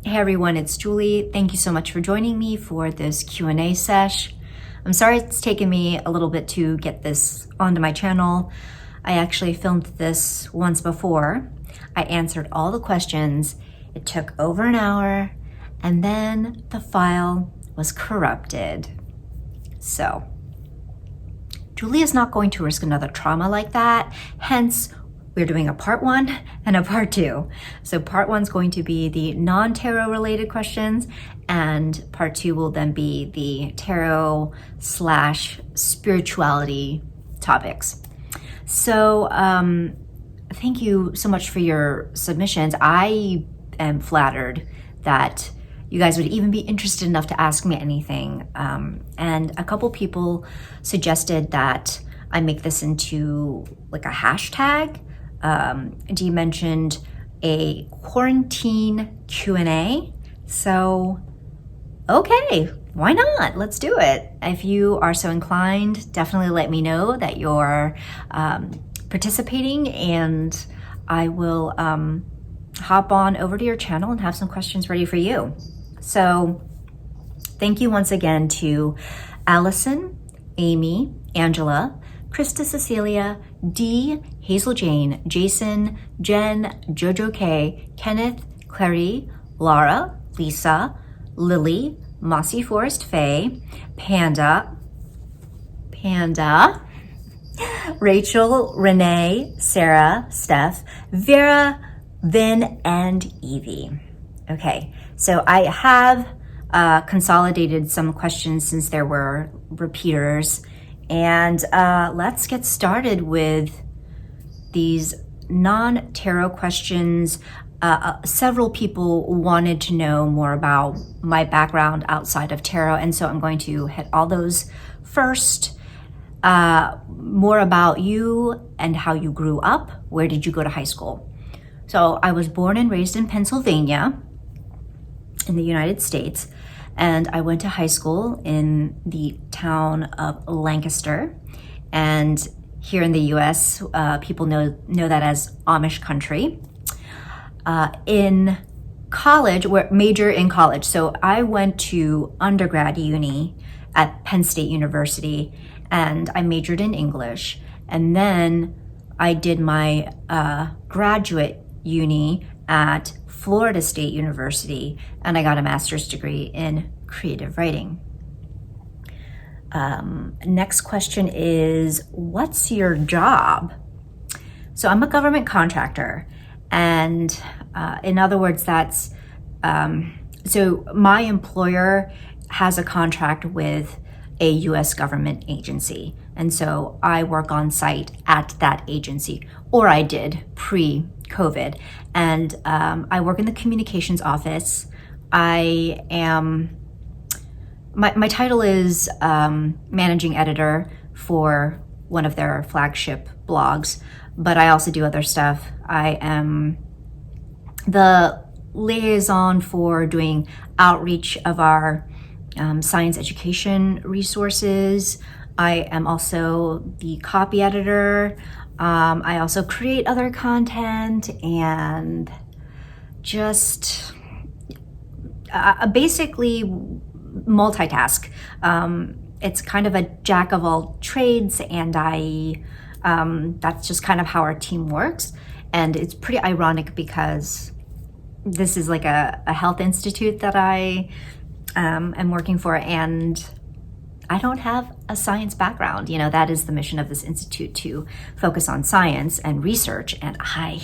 Hey everyone, it's Julie. Thank you so much for joining me for this Q&A sesh. I'm sorry it's taken me a little bit to get this onto my channel. I actually filmed this once before. I answered all the questions. It took over an hour, and then the file was corrupted. So, Julie is not going to risk another trauma like that. Hence, we're doing a part 1 and a part 2. So part 1 is going to be the non-tarot related questions, and part 2 will then be the tarot / spirituality topics. So thank you so much for your submissions. I am flattered that you guys would even be interested enough to ask me anything. And a couple people suggested that I make this into like a hashtag. Dee mentioned a quarantine Q&A. So, okay, why not? Let's do it. If you are so inclined, definitely let me know that you're participating, and I will hop on over to your channel and have some questions ready for you. So, thank you once again to Allison, Amy, Angela, ChristaCecilia, Dee, HazelJane, Jason, Jen, JoJo K, Kenneth, Kleri, Laura, Leisa, Lily, Mossie ForestFae, Panda, Rachel, Renee, Sarah, Steph, Vera, Vin, and Evie. Okay, so I have consolidated some questions since there were repeaters. And let's get started with these non-tarot questions. Several people wanted to know more about my background outside of tarot, and so I'm going to hit all those first. More about you and how you grew up. Where did you go to high school? So I was born and raised in Pennsylvania in the United States. And I went to high school in the town of Lancaster. And here in the US, people know that as Amish country. In college, major in college. So I went to undergrad uni at Penn State University, and I majored in English. And then I did my graduate uni at Florida State University, and I got a master's degree in creative writing. Next question is, what's your job? So I'm a government contractor, and in other words, that's, so my employer has a contract with a US government agency. And so I work on site at that agency, or I did pre-COVID. And I work in the communications office. I am, my title is managing editor for one of their flagship blogs, but I also do other stuff. I am the liaison for doing outreach of our science education resources. I am also the copy editor. I also create other content and just basically multitask. It's kind of a jack of all trades, and that's just kind of how our team works. And it's pretty ironic because this is like a health institute that I am working for, and I don't have a science background. You know, that is the mission of this institute, to focus on science and research, and I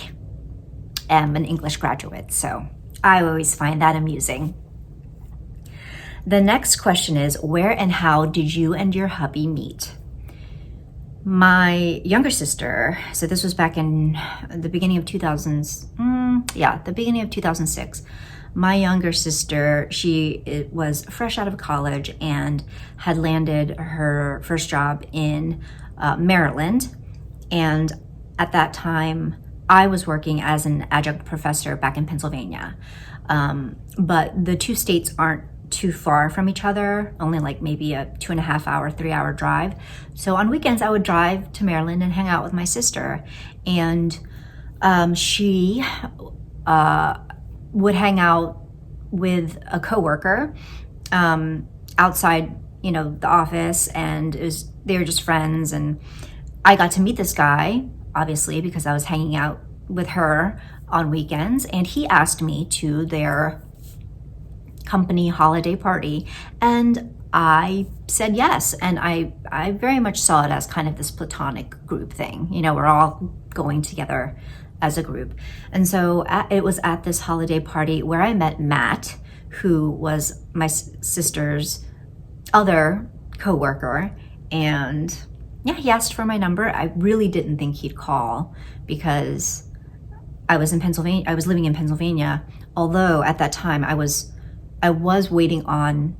am an English graduate, so I always find that amusing. The next question is, where and how did you and your hubby meet? My younger sister, so this was back in the beginning of 2000s, the beginning of 2006. My younger sister, she was fresh out of college and had landed her first job in Maryland. And at that time, I was working as an adjunct professor back in Pennsylvania. But the two states aren't too far from each other, only like maybe a 2.5 hour, 3 hour drive. So on weekends, I would drive to Maryland and hang out with my sister. And she would hang out with a coworker outside, you know, the office, and they were just friends, and I got to meet this guy, obviously, because I was hanging out with her on weekends, and he asked me to their company holiday party, and I said yes. And I very much saw it as kind of this platonic group thing. You know, we're all going together as a group. And so it was at this holiday party where I met Matt, who was my sister's other coworker. And yeah, he asked for my number. I really didn't think he'd call because I was in Pennsylvania. I was living in Pennsylvania, although at that time I was waiting on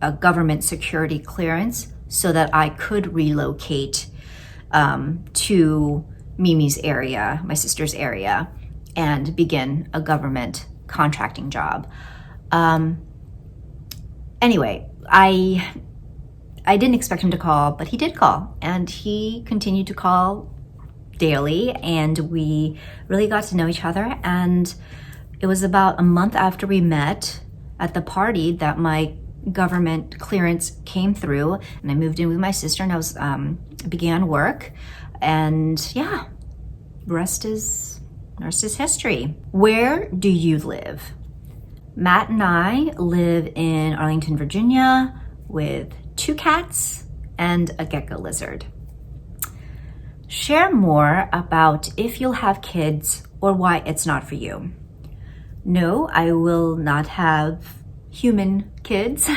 a government security clearance so that I could relocate to Mimi's area, my sister's area, and begin a government contracting job. Anyway, I didn't expect him to call, but he did call, and he continued to call daily, and we really got to know each other. And it was about a month after we met at the party that my government clearance came through, and I moved in with my sister, and I began work. And yeah, rest is history. Where do you live? Matt and I live in Arlington, Virginia, with 2 cats and a gecko lizard. Share more about if you'll have kids or why it's not for you. No, I will not have human kids.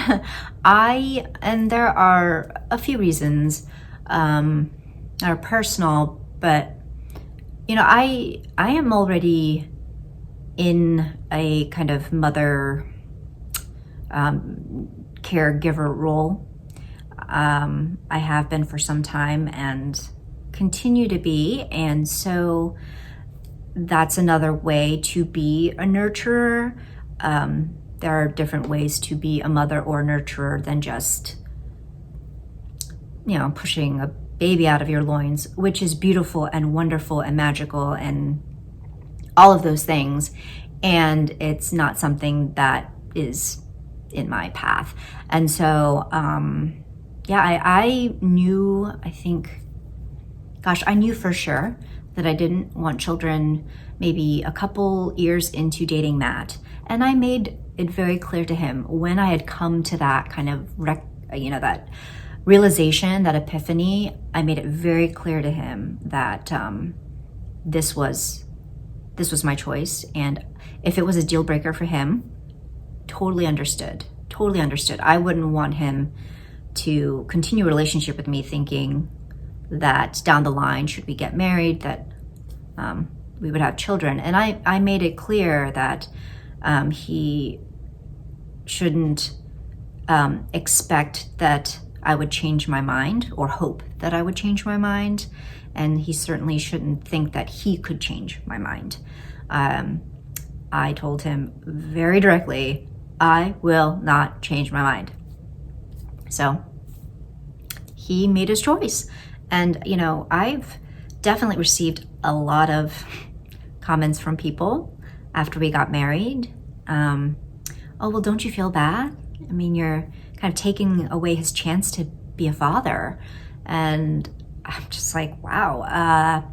And there are a few reasons that are personal, but you know, I am already in a kind of mother caregiver role. I have been for some time and continue to be, and so that's another way to be a nurturer. There are different ways to be a mother or nurturer than just, you know, pushing a baby out of your loins, which is beautiful and wonderful and magical and all of those things. And it's not something that is in my path. And so, yeah, I knew for sure that I didn't want children maybe a couple years into dating Matt. And I made it very clear to him when I had come to that kind of, that realization, that epiphany, I made it very clear to him that this was my choice. And if it was a deal breaker for him, totally understood. I wouldn't want him to continue a relationship with me thinking that down the line, should we get married, that we would have children. And I made it clear that he shouldn't expect that I would change my mind or hope that I would change my mind. And he certainly shouldn't think that he could change my mind. I told him very directly, I will not change my mind. So he made his choice. And, you know, I've definitely received a lot of comments from people after we got married. Oh, well, don't you feel bad? I mean, you're kind of taking away his chance to be a father. And I'm just like, wow.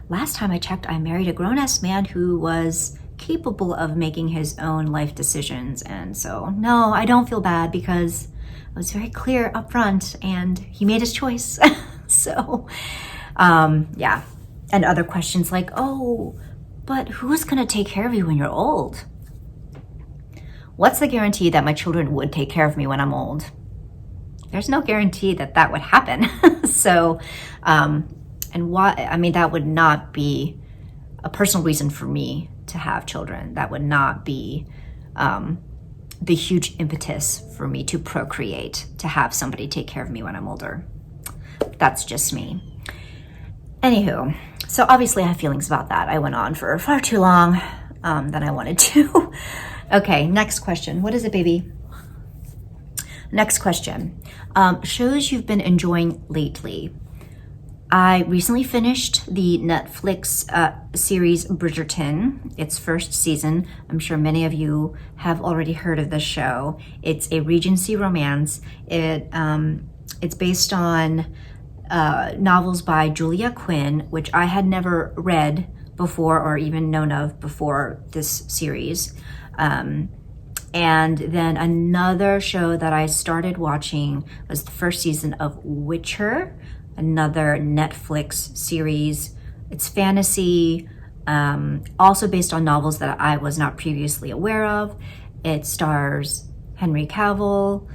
Last time I checked, I married a grown-ass man who was capable of making his own life decisions. And so, no, I don't feel bad because I was very clear up front and he made his choice. So, yeah. And other questions like, oh, but who's going to take care of you when you're old? What's the guarantee that my children would take care of me when I'm old? There's no guarantee that that would happen. So, and why? I mean, that would not be a personal reason for me to have children. That would not be the huge impetus for me to procreate, to have somebody take care of me when I'm older. That's just me. Anywho, so obviously I have feelings about that. I went on for far too long than I wanted to. Okay, next question. What is it, baby? Next question. Shows you've been enjoying lately. I recently finished the Netflix series Bridgerton, its first season. I'm sure many of you have already heard of this show. It's a Regency romance. It's based on novels by Julia Quinn, which I had never read before or even known of before this series. And then another show that I started watching was the first season of Witcher, another Netflix series. It's fantasy, also based on novels that I was not previously aware of. It stars Henry Cavill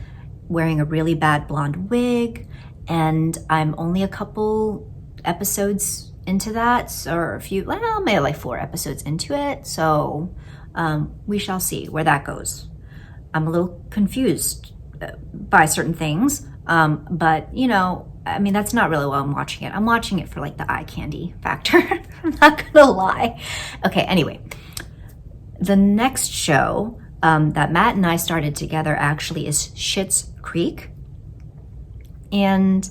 wearing a really bad blonde wig, and I'm only a couple episodes into that, or a few, well, maybe like 4 episodes into it, so we shall see where that goes. I'm a little confused by certain things, but you know, I mean, that's not really why I'm watching it. I'm watching it for like the eye candy factor. I'm not gonna lie. Okay, anyway, the next show that Matt and I started together actually is Schitt's Creek. And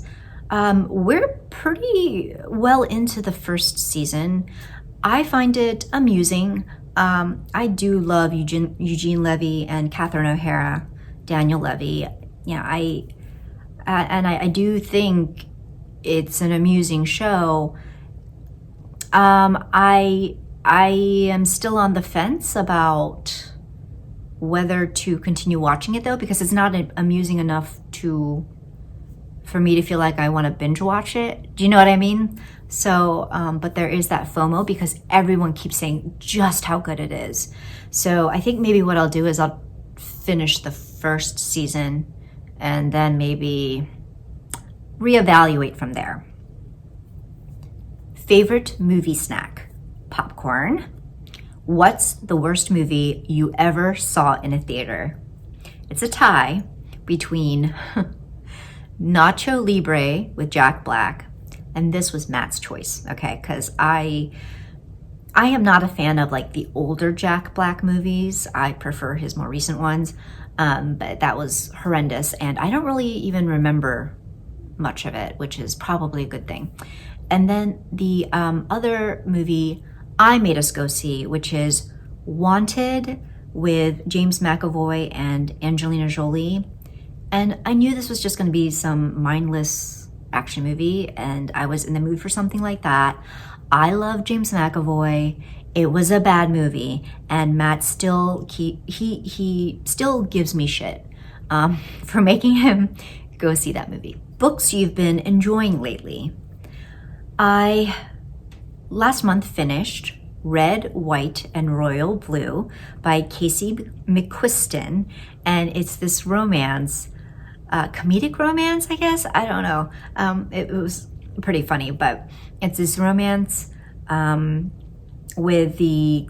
we're pretty well into the first season. I find it amusing. I do love Eugene Levy and Catherine O'Hara, Daniel Levy. Yeah, I do think it's an amusing show. I am still on the fence about whether to continue watching it though, because it's not amusing enough for me to feel like I want to binge watch it. Do you know what I mean? So, but there is that FOMO because everyone keeps saying just how good it is. So I think maybe what I'll do is I'll finish the first season and then maybe reevaluate from there. Favorite movie snack? Popcorn. What's the worst movie you ever saw in a theater? It's a tie between Nacho Libre with Jack Black, and this was Matt's choice, okay? Because I am not a fan of like the older Jack Black movies. I prefer his more recent ones, but that was horrendous, and I don't really even remember much of it, which is probably a good thing. And then the other movie I made us go see, which is Wanted with James McAvoy and Angelina Jolie. And I knew this was just going to be some mindless action movie, and I was in the mood for something like that. I love James McAvoy. It was a bad movie, and Matt still he still gives me shit for making him go see that movie. Books you've been enjoying lately. I last month finished Red, White, and Royal Blue by Casey McQuiston, and it's this romance, comedic romance, I guess. I don't know. It was pretty funny, but it's this romance with the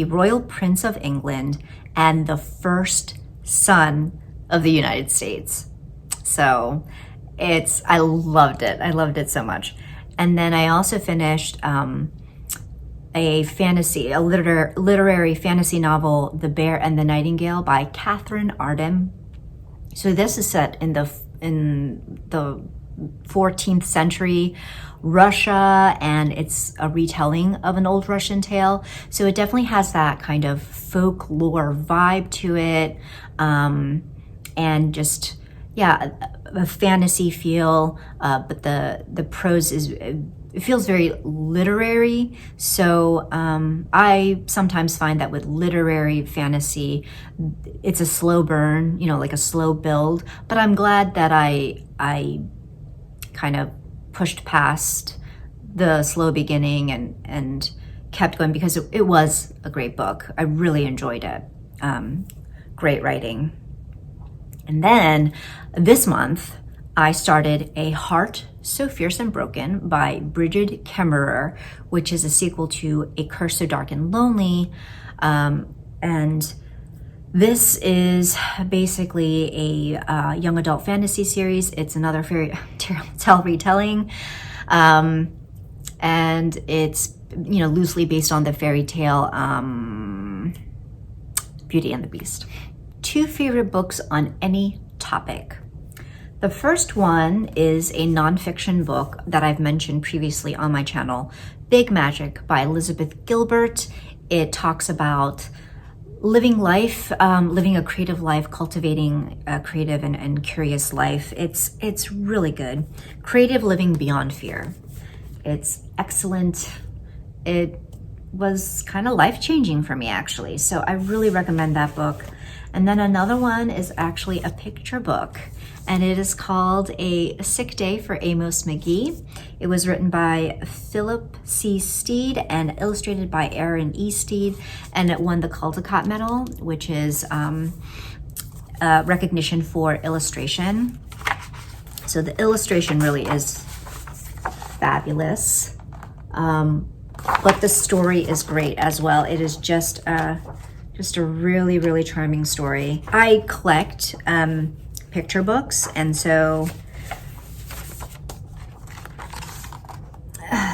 Royal Prince of England and the first son of the United States. So I loved it. I loved it so much. And then I also finished a literary fantasy novel, The Bear and the Nightingale by Catherine Arden. So this is set in the 14th century Russia, and it's a retelling of an old Russian tale. So it definitely has that kind of folklore vibe to it, and just, yeah, a fantasy feel, but the prose it feels very literary. So I sometimes find that with literary fantasy, it's a slow burn, like a slow build. But I'm glad that I kind of pushed past the slow beginning and kept going, because it was a great book. I really enjoyed it. Great writing. And then this month, I started A Heart So Fierce and Broken by Brigid Kemmerer, which is a sequel to A Curse So Dark and Lonely. And this is basically a young adult fantasy series. It's another fairy tale retelling. And it's, loosely based on the fairy tale Beauty and the Beast. 2 favorite books on any topic. The first one is a nonfiction book that I've mentioned previously on my channel, Big Magic by Elizabeth Gilbert. It talks about living life, living a creative life, cultivating a creative and curious life. It's really good. Creative living beyond fear. It's excellent. It was kind of life-changing for me, actually. So I really recommend that book. And then another one is actually a picture book, and it is called A Sick Day for Amos McGee. It was written by Philip C. Steed and illustrated by Aaron E. Steed, and it won the Caldecott Medal, which is recognition for illustration. So the illustration really is fabulous, but the story is great as well. It is just a really, really charming story. I collect picture books, and so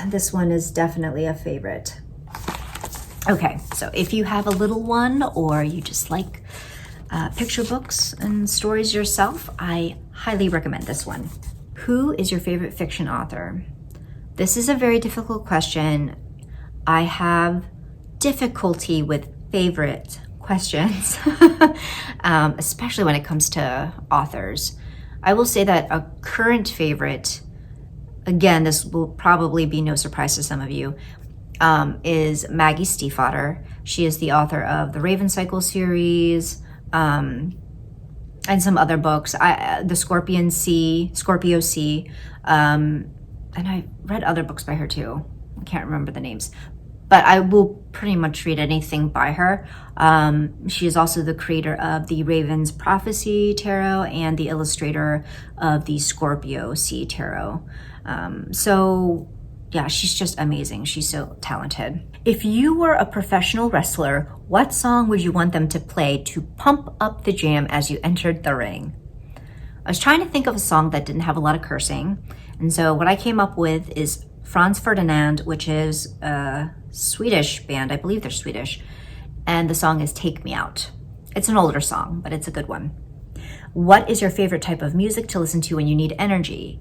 this one is definitely a favorite. Okay, so if you have a little one or you just like picture books and stories yourself, I highly recommend this one. Who is your favorite fiction author? This is a very difficult question. I have difficulty with favorite questions, especially when it comes to authors. I will say that a current favorite, again, this will probably be no surprise to some of you, is Maggie Stiefvater. She is the author of the Raven Cycle series, and some other books, the Scorpio Sea, and I read other books by her too. I can't remember the names, but I will pretty much read anything by her. She is also the creator of the Raven's Prophecy Tarot and the illustrator of the Scorpio Sea Tarot. So yeah, she's just amazing. She's so talented. If you were a professional wrestler, what song would you want them to play to pump up the jam as you entered the ring? I was trying to think of a song that didn't have a lot of cursing. And so what I came up with is Franz Ferdinand, which is a Swedish band. I believe they're Swedish. And the song is Take Me Out. It's an older song, but it's a good one. What is your favorite type of music to listen to when you need energy?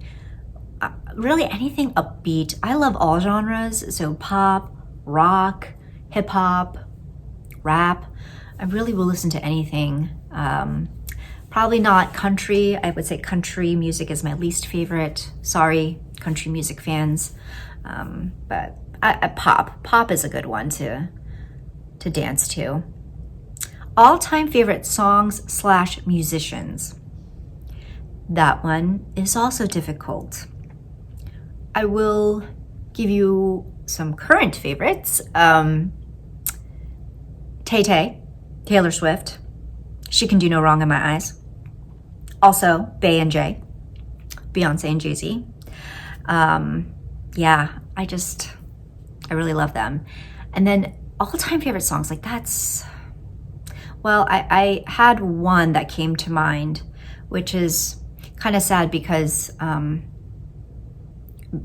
Really anything upbeat. I love all genres. So pop, rock, hip hop, rap. I really will listen to anything. Probably not country. I would say country music is my least favorite. Sorry, country music fans. But pop is a good one to dance to. All-time favorite songs / musicians. That one is also difficult. I will give you some current favorites. Tay-Tay, Taylor Swift. She can do no wrong in my eyes. Also, Bey and Jay, Beyonce and Jay-Z. Yeah, I really love them. And then all-time favorite songs, like that's, well, I had one that came to mind, which is kind of sad because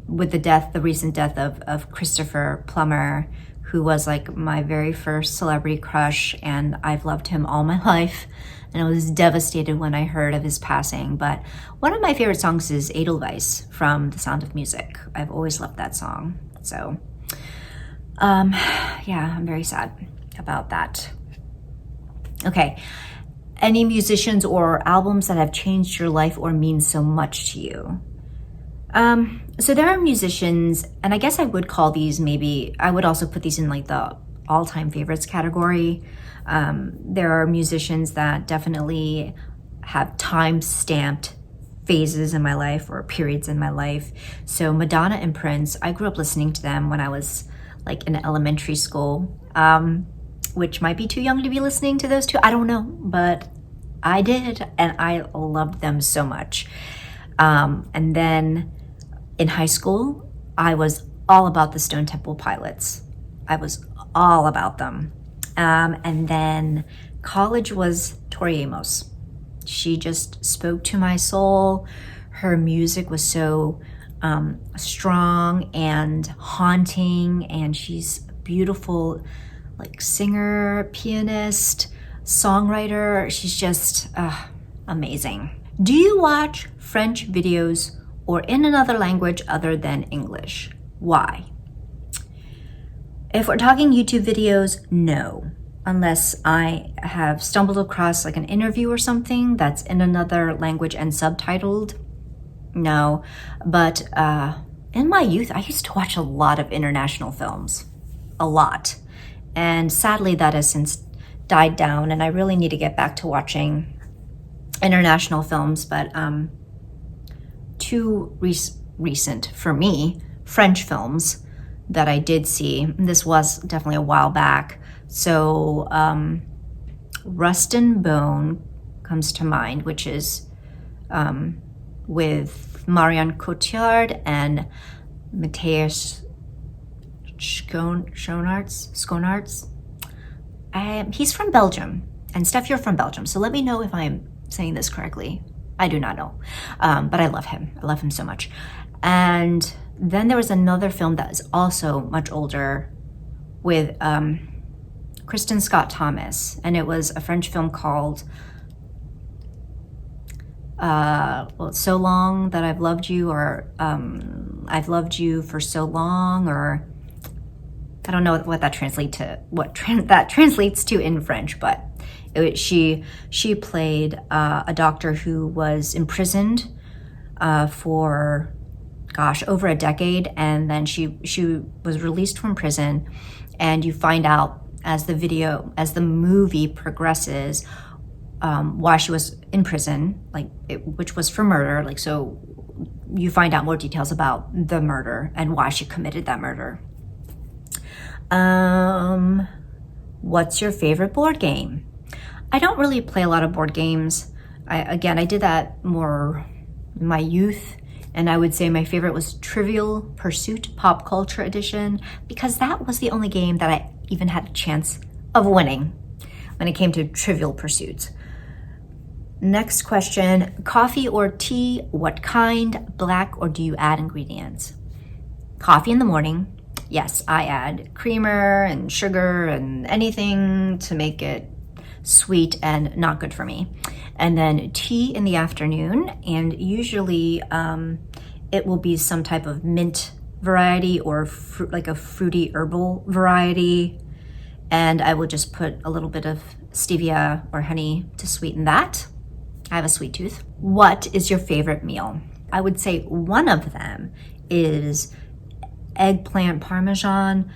with the recent death of Christopher Plummer, who was like my very first celebrity crush, and I've loved him all my life. And I was devastated when I heard of his passing. But one of my favorite songs is Edelweiss from The Sound of Music. I've always loved that song. So, yeah, I'm very sad about that. Okay. Any musicians or albums that have changed your life or mean so much to you? So there are musicians, and I guess I would call these, maybe, I would also put these in like the all-time favorites category. There are musicians that definitely have time-stamped phases in my life or periods in my life. So Madonna and Prince, I grew up listening to them when I was like in elementary school, which might be too young to be listening to those two. I don't know, but I did, and I loved them so much. And then in high school, I was all about the Stone Temple Pilots. I was all about them. And then college was Tori Amos. She just spoke to my soul. Her music was so strong and haunting, and she's a beautiful like singer, pianist, songwriter. She's just amazing. Do you watch French videos or in another language other than English? Why? If we're talking YouTube videos, no. Unless I have stumbled across like an interview or something that's in another language and subtitled, no. But in my youth, I used to watch a lot of international films, a lot. And sadly, that has since died down, and I really need to get back to watching international films. But two recent, for me, French films that I did see. This was definitely a while back. So Rust and Bone comes to mind, which is with Marion Cotillard and Matthias Schoenaerts. He's from Belgium. And Steph, you're from Belgium, so let me know if I'm saying this correctly. I do not know, but I love him. I love him so much. And then there was another film that is also much older with Kristen Scott Thomas, and it was a French film called It's So Long That I've Loved You, or I've Loved You for So Long, or I don't know what that translates to in French, but she played a doctor who was imprisoned for over a decade, and then she was released from prison, and you find out as the movie progresses why she was in prison, which was for murder. So you find out more details about the murder and why she committed that murder. What's your favorite board game? I don't really play a lot of board games. I did that more in my youth, and I would say my favorite was Trivial Pursuit Pop Culture Edition, because that was the only game that I even had a chance of winning when it came to Trivial Pursuit. Next question, coffee or tea? What kind? Black, or do you add ingredients? Coffee in the morning. Yes, I add creamer and sugar and anything to make it sweet and not good for me. And then tea in the afternoon, and usually it will be some type of mint variety or like a fruity herbal variety. And I will just put a little bit of stevia or honey to sweeten that. I have a sweet tooth. What is your favorite meal? I would say one of them is eggplant parmesan.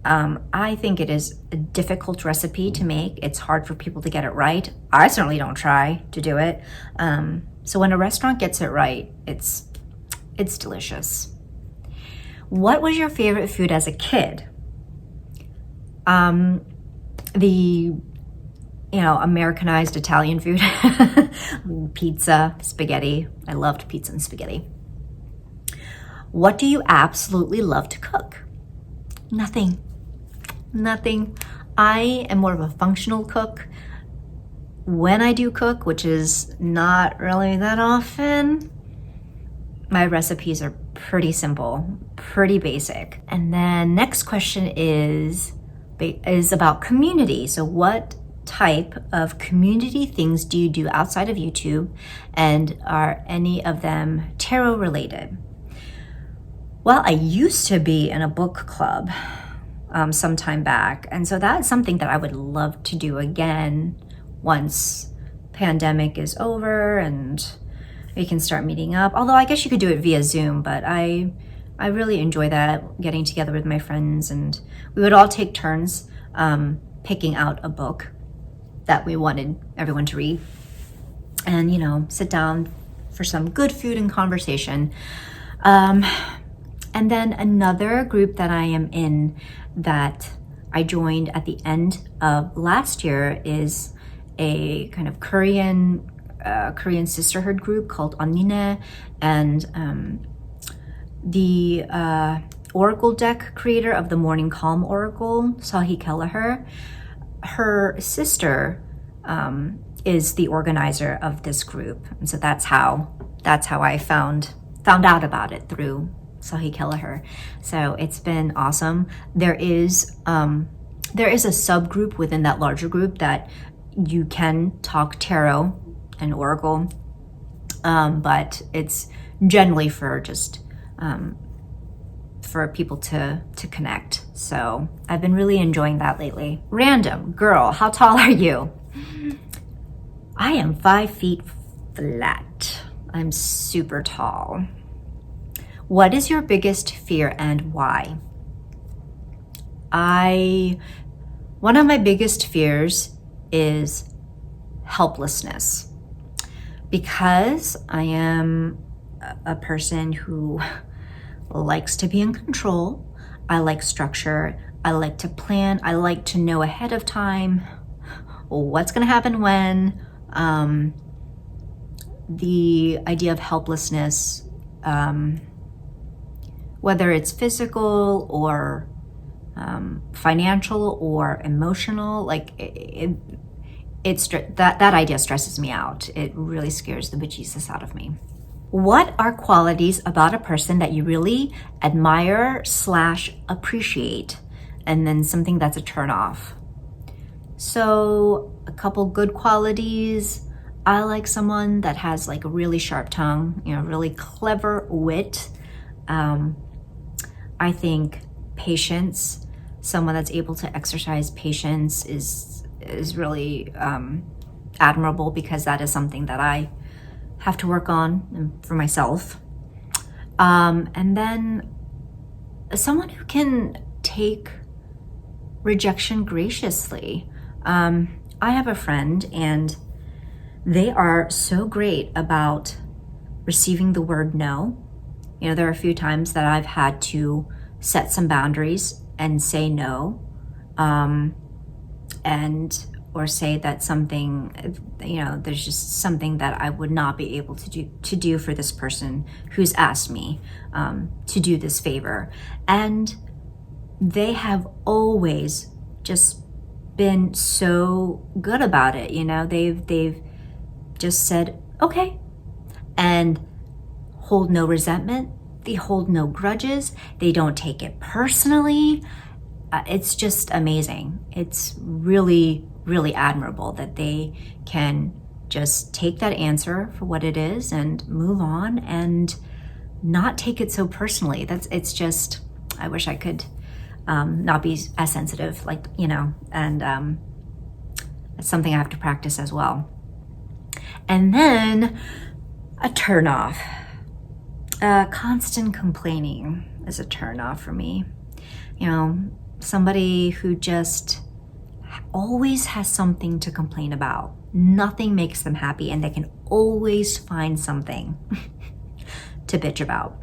I think it is a difficult recipe to make. It's hard for people to get it right. I certainly don't try to do it. So when a restaurant gets it right, it's delicious. What was your favorite food as a kid? The Americanized Italian food. Pizza, spaghetti. I loved pizza and spaghetti. What do you absolutely love to cook? Nothing. I am more of a functional cook. When I do cook, which is not really that often, my recipes are pretty simple, pretty basic. And then next question is about community. So what type of community things do you do outside of YouTube, and are any of them tarot related? Well, I used to be in a book club some time back, and so that's something that I would love to do again once pandemic is over and we can start meeting up. Although I guess you could do it via Zoom, but I really enjoy that, getting together with my friends, and we would all take turns picking out a book that we wanted everyone to read, and sit down for some good food and conversation. And then another group that I am in that I joined at the end of last year is a kind of Korean sisterhood group called Onnine, and the Oracle deck creator of the Morning Calm Oracle, Sahi Kelleher, her sister is the organizer of this group, and so that's how I found out about it, through Sahi Kelleher. So it's been awesome. There is a subgroup within that larger group that you can talk tarot and oracle but it's generally for just for people to connect. So I've been really enjoying that lately. Random girl, how tall are you? I am 5 feet flat. I'm super tall. What is your biggest fear and why? One of my biggest fears is helplessness, because I am a person who likes to be in control. I like structure. I like to plan. I like to know ahead of time what's going to happen when. The idea of helplessness, whether it's physical or financial or emotional, like that idea stresses me out. It really scares the bejesus out of me. What are qualities about a person that you really admire / appreciate, and then something that's a turn off? So a couple good qualities. I like someone that has like a really sharp tongue, really clever wit. I think patience, someone that's able to exercise patience is really admirable, because that is something that I have to work on for myself. And then someone who can take rejection graciously. I have a friend, and they are so great about receiving the word no. There are a few times that I've had to set some boundaries and say no, or say that something, there's just something that I would not be able to do for this person who's asked me to do this favor. And they have always just been so good about it. They've just said, okay, and hold no resentment. They hold no grudges. They don't take it personally. It's just amazing. It's really, really admirable that they can just take that answer for what it is and move on and not take it so personally. It's just, I wish I could not be as sensitive, and it's something I have to practice as well. And then a turnoff. Constant complaining is a turnoff for me. Somebody who just always has something to complain about. Nothing makes them happy, and they can always find something to bitch about.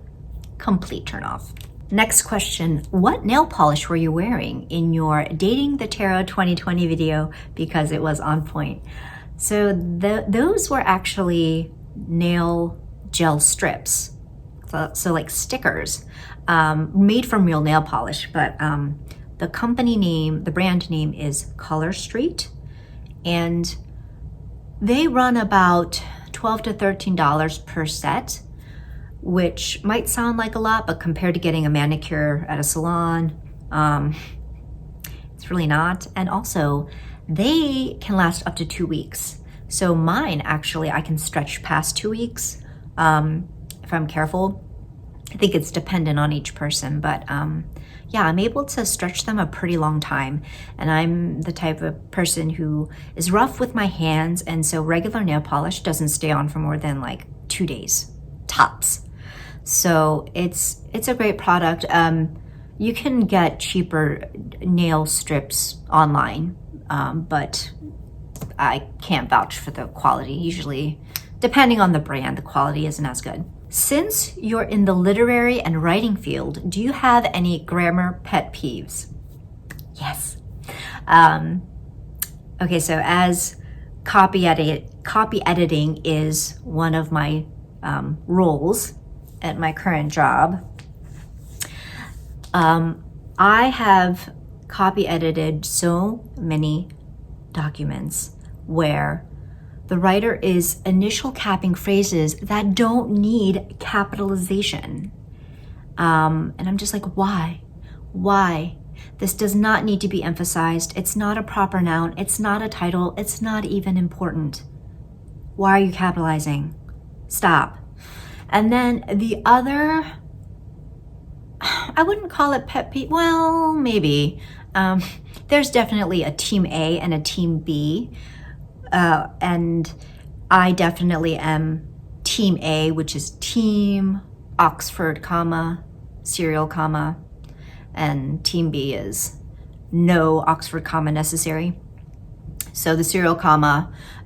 Complete turnoff. Next question. What nail polish were you wearing in your Dating the Tarot 2020 video? Because it was on point. So those were actually nail gel strips. So like stickers, made from real nail polish, but the company name, the brand name is Color Street, and they run about $12 to $13 per set, which might sound like a lot, but compared to getting a manicure at a salon, it's really not. And also, they can last up to 2 weeks. So mine, actually, I can stretch past 2 weeks if I'm careful. I think it's dependent on each person, but yeah, I'm able to stretch them a pretty long time. And I'm the type of person who is rough with my hands, and so regular nail polish doesn't stay on for more than like 2 days, tops. So it's a great product. You can get cheaper nail strips online, but I can't vouch for the quality. Usually, depending on the brand, the quality isn't as good. Since you're in the literary and writing field, do you have any grammar pet peeves? Yes. Okay, so as copy editing is one of my roles at my current job, I have copy edited so many documents where the writer is initial capping phrases that don't need capitalization. And I'm just like, why? Why? This does not need to be emphasized. It's not a proper noun. It's not a title. It's not even important. Why are you capitalizing? Stop. And then the other, I wouldn't call it pet peeve. Well, maybe. There's definitely a team A and a team B. And I definitely am team A, which is team Oxford, cereal, and team B is no Oxford, necessary. So the cereal,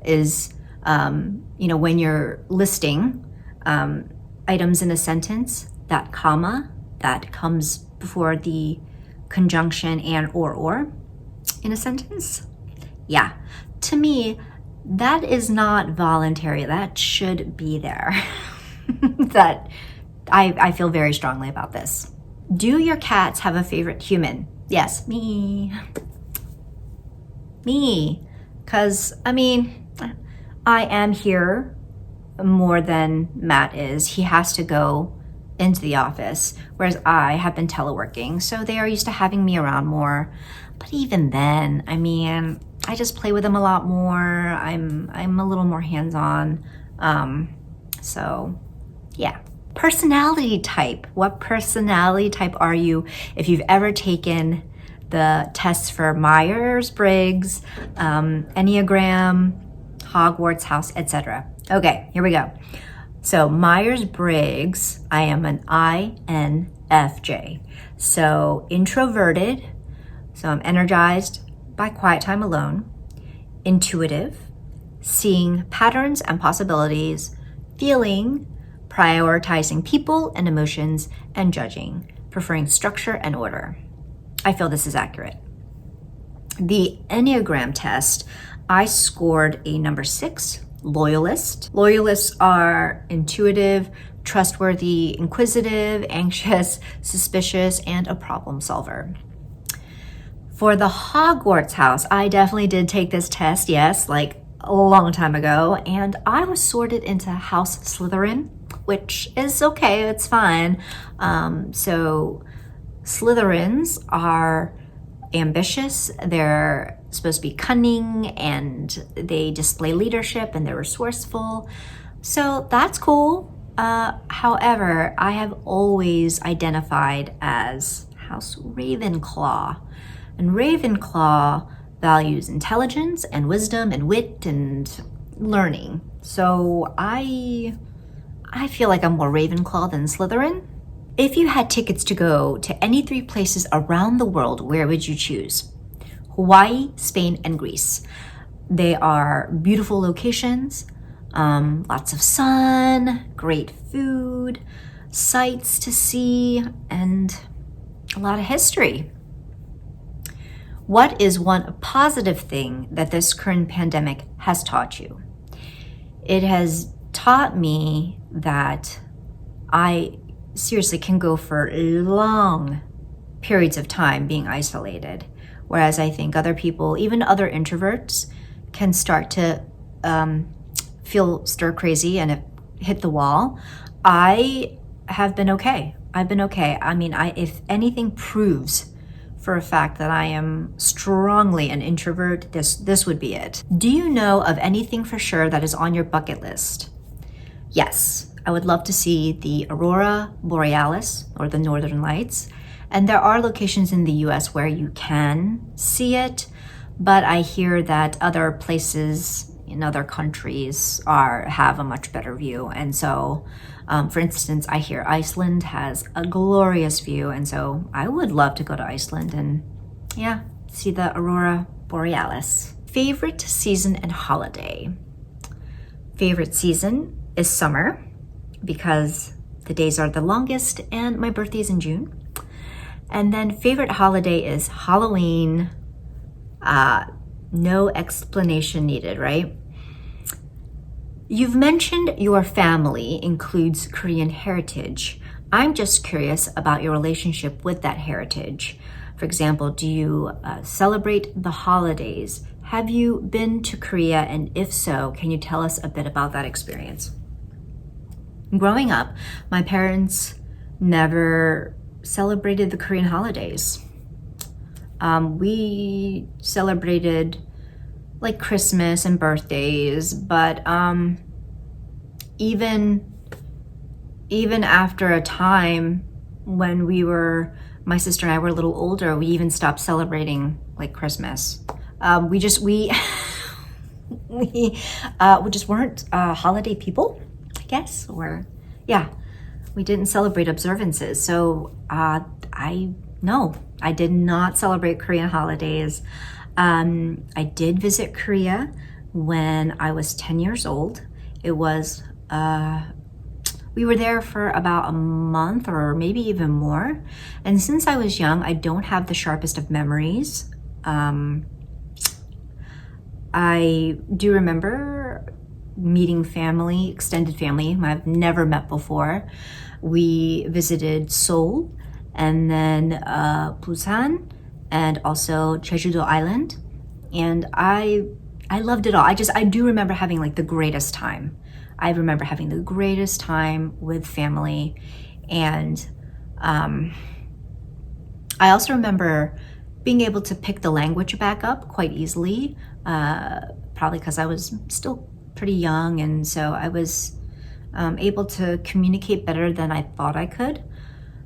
is, when you're listing items in a sentence, that comma that comes before the conjunction and or in a sentence. Yeah, to me, that is not voluntary. That should be there. That I feel very strongly about this. Do your cats have a favorite human? Yes, me. Me. Because, I am here more than Matt is. He has to go into the office, whereas I have been teleworking, so they are used to having me around more. But even then, I just play with them a lot more. I'm a little more hands-on. So yeah. Personality type. What personality type are you? If you've ever taken the tests for Myers-Briggs, Enneagram, Hogwarts house, etc. Okay, here we go. So Myers-Briggs, I am an INFJ. So introverted, so I'm energized by quiet time alone, intuitive, seeing patterns and possibilities, feeling, prioritizing people and emotions, and judging, preferring structure and order. I feel this is accurate. The Enneagram test, I scored a number 6, Loyalist. Loyalists are intuitive, trustworthy, inquisitive, anxious, suspicious, and a problem solver. For the Hogwarts house, I definitely did take this test, yes, like a long time ago, and I was sorted into House Slytherin, which is okay, it's fine. So Slytherins are ambitious, they're supposed to be cunning, and they display leadership, and they're resourceful. So that's cool. However, I have always identified as House Ravenclaw. And Ravenclaw values intelligence and wisdom and wit and learning. So I feel like I'm more Ravenclaw than Slytherin. If you had tickets to go to any 3 places around the world, where would you choose? Hawaii, Spain, and Greece. They are beautiful locations, lots of sun, great food, sights to see, and a lot of history. What is one positive thing that this current pandemic has taught you? It has taught me that I seriously can go for long periods of time being isolated. Whereas I think other people, even other introverts, can start to feel stir crazy and hit the wall. I have been okay. I've been okay. If anything proves for a fact that I am strongly an introvert, this would be it. Do you know of anything for sure that is on your bucket list? Yes, I would love to see the Aurora Borealis, or the Northern Lights. And there are locations in the US where you can see it, but I hear that other places in other countries have a much better view. And so, for instance, I hear Iceland has a glorious view, and so I would love to go to Iceland and see the Aurora Borealis. Favorite season and holiday? Favorite season is summer, because the days are the longest and my birthday is in June. And then favorite holiday is Halloween. No explanation needed, right? You've mentioned your family includes Korean heritage. I'm just curious about your relationship with that heritage. For example, do you celebrate the holidays? Have you been to Korea? And if so, can you tell us a bit about that experience? Growing up, my parents never celebrated the Korean holidays. We celebrated like Christmas and birthdays, but even after a time when my sister and I were a little older, we even stopped celebrating like Christmas. We just weren't holiday people, I guess, or yeah, we didn't celebrate observances. So I did not celebrate Korean holidays. I did visit Korea when I was 10 years old. It was, we were there for about a month or maybe even more. And since I was young, I don't have the sharpest of memories. I do remember meeting family, extended family I've never met before. We visited Seoul and then Busan and also Jeju-do Island. And I loved it all. I do remember having like the greatest time. I remember having the greatest time with family. And I also remember being able to pick the language back up quite easily, probably because I was still pretty young, and so I was able to communicate better than I thought I could.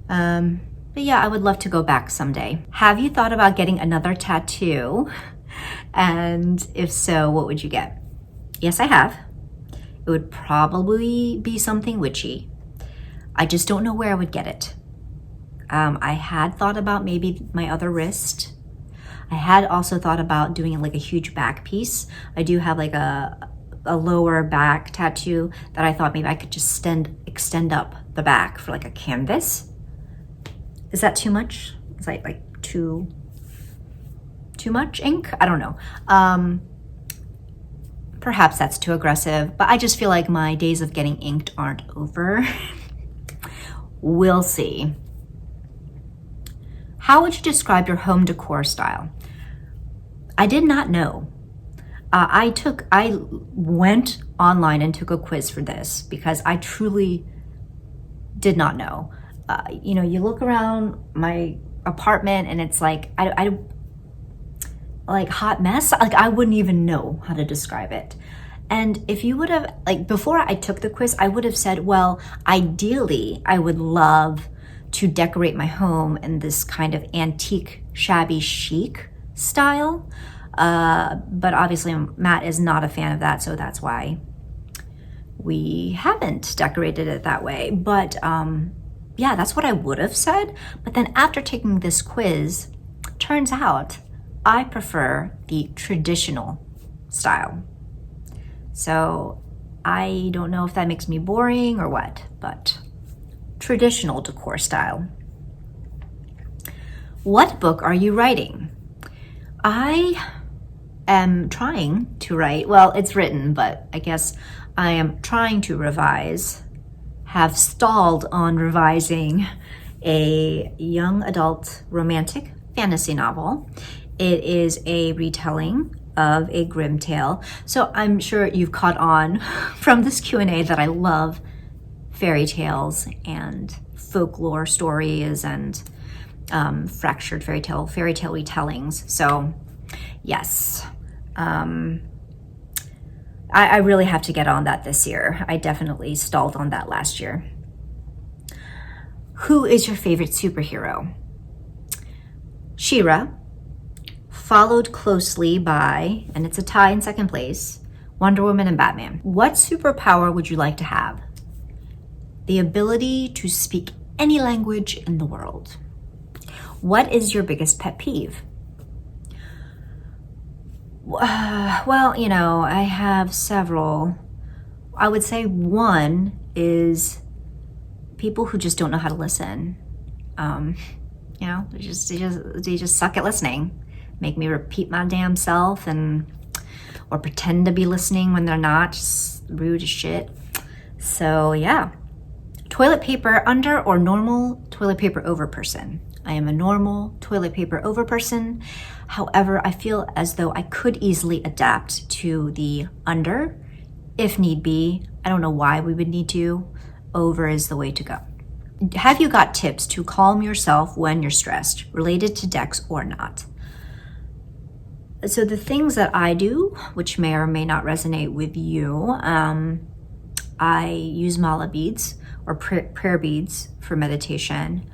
But yeah, I would love to go back someday. Have you thought about getting another tattoo? And if so, what would you get? Yes, I have. It would probably be something witchy. I just don't know where I would get it. I had thought about maybe my other wrist. I had also thought about doing like a huge back piece. I do have like a lower back tattoo that I thought maybe I could just extend up the back for like a canvas. Is that too much? Is that like too much ink? I don't know. Perhaps that's too aggressive, but I just feel like my days of getting inked aren't over. We'll see. How would you describe your home decor style? I did not know. I went online and took a quiz for this because I truly did not know. You look around my apartment and it's like, I like hot mess. Like I wouldn't even know how to describe it. And if you would have, like before I took the quiz, I would have said, well, ideally I would love to decorate my home in this kind of antique, shabby chic style. But obviously Matt is not a fan of that, so that's why we haven't decorated it that way. But yeah, that's what I would have said. But then after taking this quiz, turns out I prefer the traditional style. So I don't know if that makes me boring or what, but traditional decor style. What book are you writing? I am trying to write, well, it's written, but I guess I am trying to have stalled on revising a young adult romantic fantasy novel. It is a retelling of a grim tale. So I'm sure you've caught on from this Q&A that I love fairy tales and folklore stories and fractured fairy tale retellings. So yes, I really have to get on that this year. I definitely stalled on that last year. Who is your favorite superhero? She-Ra, followed closely by, and it's a tie in second place, Wonder Woman and Batman. What superpower would you like to have? The ability to speak any language in the world. What is your biggest pet peeve? Well, I have several. I would say one is people who just don't know how to listen. They just suck at listening. Make me repeat my damn self or pretend to be listening when they're not. Just rude as shit. So yeah. Toilet paper under or normal toilet paper over person? I am a normal toilet paper over person. However, I feel as though I could easily adapt to the under if need be. I don't know why we would need to. Over is the way to go. Have you got tips to calm yourself when you're stressed, related to decks or not? So the things that I do, which may or may not resonate with you, I use mala beads or prayer beads for meditation.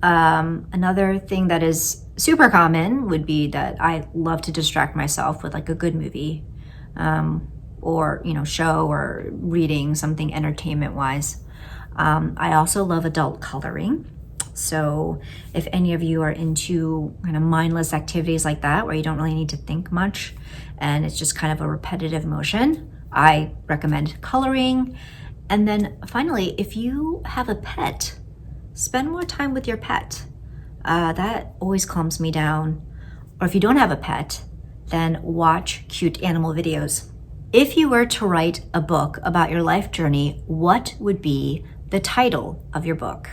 Another thing that is super common would be that I love to distract myself with like a good movie, or, you know, show or reading something entertainment wise. I also love adult coloring. So if any of you are into kind of mindless activities like that, where you don't really need to think much and it's just kind of a repetitive motion, I recommend coloring. And then finally, if you have a pet, spend more time with your pet. That always calms me down. Or if you don't have a pet, then watch cute animal videos. If you were to write a book about your life journey, what would be the title of your book?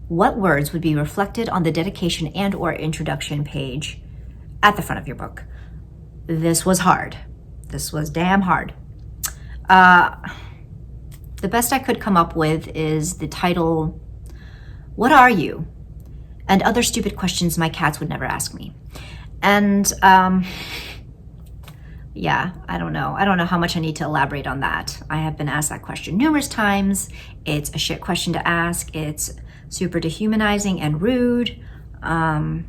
What words would be reflected on the dedication and or introduction page at the front of your book? This was hard. This was damn hard. The best I could come up with is the title, What Are You? And other stupid questions my cats would never ask me. And yeah, I don't know. I don't know how much I need to elaborate on that. I have been asked that question numerous times. It's a shit question to ask. It's super dehumanizing and rude. And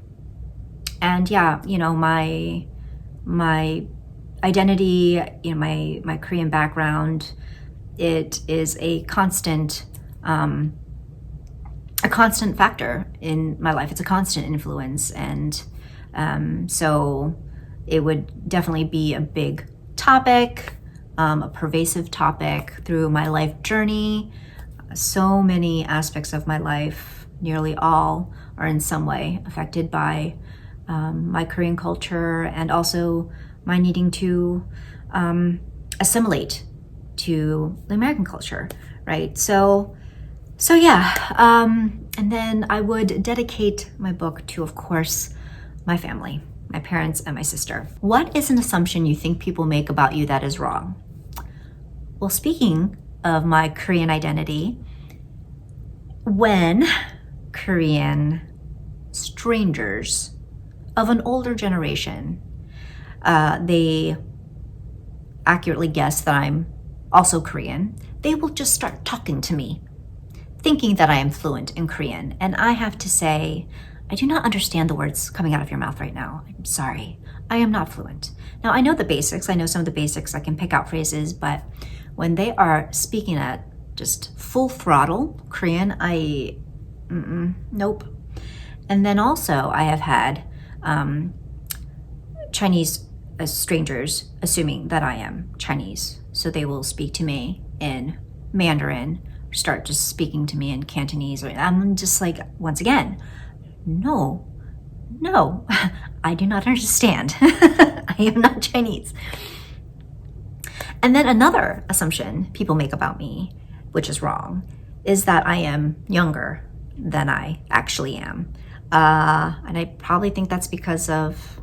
yeah, you know, my identity, you know, my Korean background, it is a constant factor in my life. It's a constant influence. And so it would definitely be a big topic, a pervasive topic through my life journey. So many aspects of my life, nearly all, are in some way affected by my Korean culture and also my needing to assimilate to the American culture, right? So yeah, and then I would dedicate my book to, of course, my family, my parents and my sister. What is an assumption you think people make about you that is wrong? Well, speaking of my Korean identity, when Korean strangers of an older generation, they accurately guess that I'm also Korean, they will just start talking to me, thinking that I am fluent in Korean. And I have to say, I do not understand the words coming out of your mouth right now. I'm sorry, I am not fluent. Now, I know the basics. I know some of the basics. I can pick out phrases, but when they are speaking at just full throttle Korean, nope. And then also I have had Chinese strangers assuming that I am Chinese. So they will speak to me in Mandarin, start just speaking to me in Cantonese. I'm just like, once again, no, I do not understand. I am not Chinese. And then another assumption people make about me, which is wrong, is that I am younger than I actually am. And I probably think that's because of,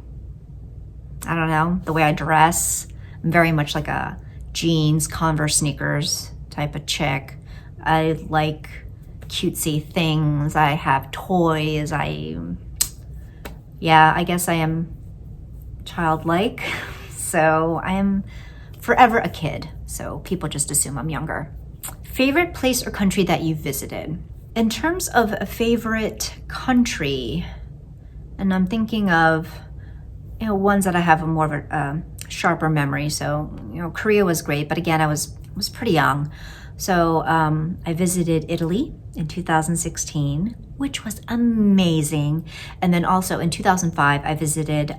I don't know, the way I dress. I'm very much like a jeans, Converse, sneakers type of chick. I like cutesy things. I have toys. I guess I am childlike. So I am forever a kid. So people just assume I'm younger. Favorite place or country that you've visited? In terms of a favorite country, and I'm thinking of, you know, ones that I have a more of a sharper memory. So, you know, Korea was great, but again, I was pretty young. So I visited Italy in 2016, which was amazing. And then also in 2005, I visited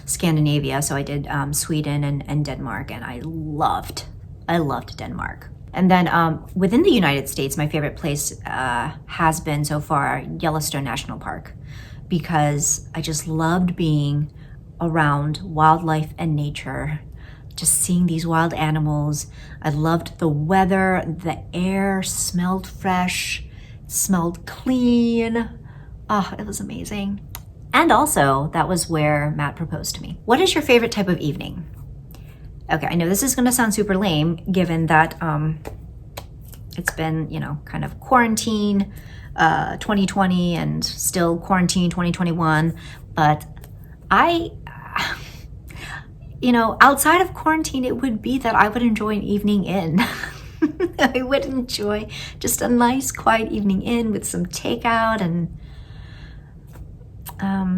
Scandinavia. So I did Sweden and Denmark, and I loved Denmark. And then within the United States, my favorite place has been so far Yellowstone National Park, because I just loved being around wildlife and nature, just seeing these wild animals. I loved the weather, the air smelled fresh, smelled clean. Oh, it was amazing. And also, that was where Matt proposed to me. What is your favorite type of evening? Okay, I know this is gonna sound super lame given that it's been, you know, kind of quarantine 2020 and still quarantine 2021, but you know, outside of quarantine, it would be that I would enjoy an evening in. I would enjoy just a nice quiet evening in with some takeout and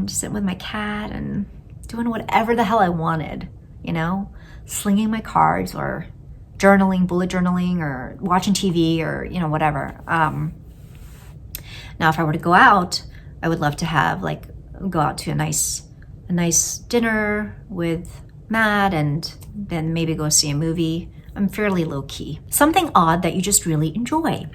just sitting with my cat and doing whatever the hell I wanted, you know, slinging my cards or journaling, bullet journaling, or watching TV, or, you know, whatever. Now, if I were to go out, I would love to have go out to a nice dinner with Matt and then maybe go see a movie. I'm fairly low key. Something odd that you just really enjoy.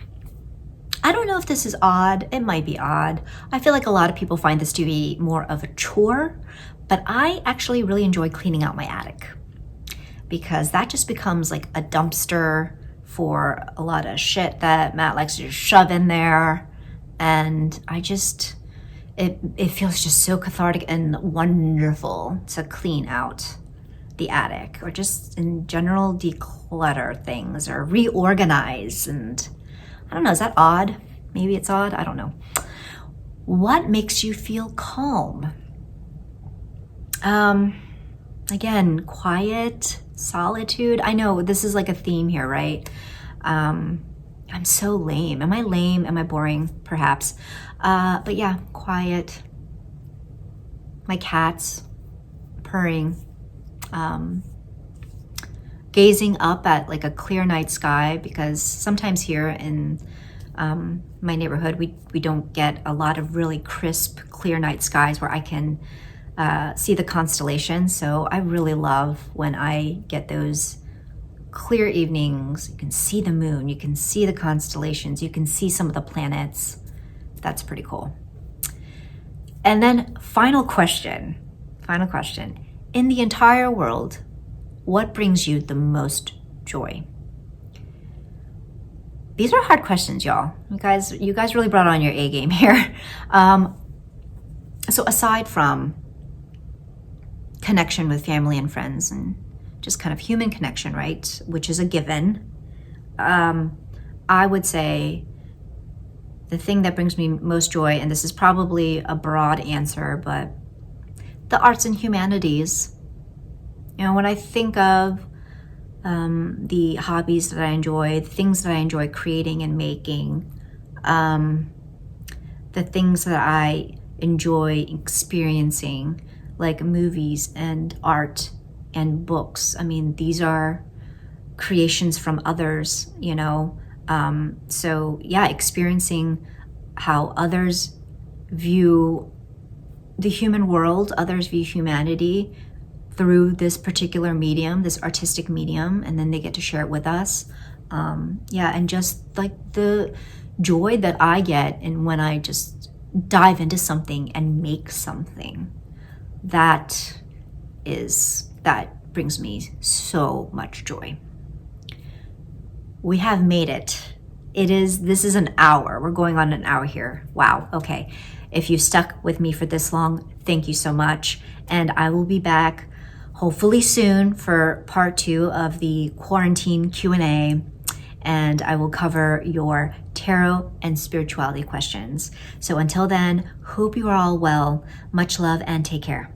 I don't know if this is odd. It might be odd. I feel like a lot of people find this to be more of a chore, but I actually really enjoy cleaning out my attic because that just becomes like a dumpster for a lot of shit that Matt likes to just shove in there. And it feels just so cathartic and wonderful to clean out the attic, or just in general declutter things or reorganize. And I don't know, is that odd? Maybe it's odd, I don't know. What makes you feel calm? Again, quiet, solitude. I know this is like a theme here, right? I'm so lame. Am I lame? Am I boring? Perhaps. But yeah, quiet. My cats purring. Gazing up at like a clear night sky, because sometimes here in my neighborhood, we don't get a lot of really crisp, clear night skies where I can see the constellations. So I really love when I get those clear evenings. You can see the moon, you can see the constellations, you can see some of the planets. That's pretty cool. And then final question. In the entire world, what brings you the most joy? These are hard questions, y'all. You guys really brought on your A game here. So aside from connection with family and friends and just kind of human connection, right, which is a given, I would say the thing that brings me most joy, and this is probably a broad answer, but the arts and humanities. You know, when I think of the hobbies that I enjoy, the things that I enjoy creating and making, the things that I enjoy experiencing, like movies and art and books. I mean, these are creations from others, you know. So yeah, experiencing how others view the human world, others view humanity through this particular medium, this artistic medium, and then they get to share it with us. And just like the joy that I get and when I just dive into something and make something, that brings me so much joy. We have made it. This is an hour. We're going on an hour here. Wow. Okay. If you stuck with me for this long, thank you so much. And I will be back hopefully soon for part 2 of the quarantine Q&A. And I will cover your tarot and spirituality questions. So until then, hope you are all well. Much love and take care.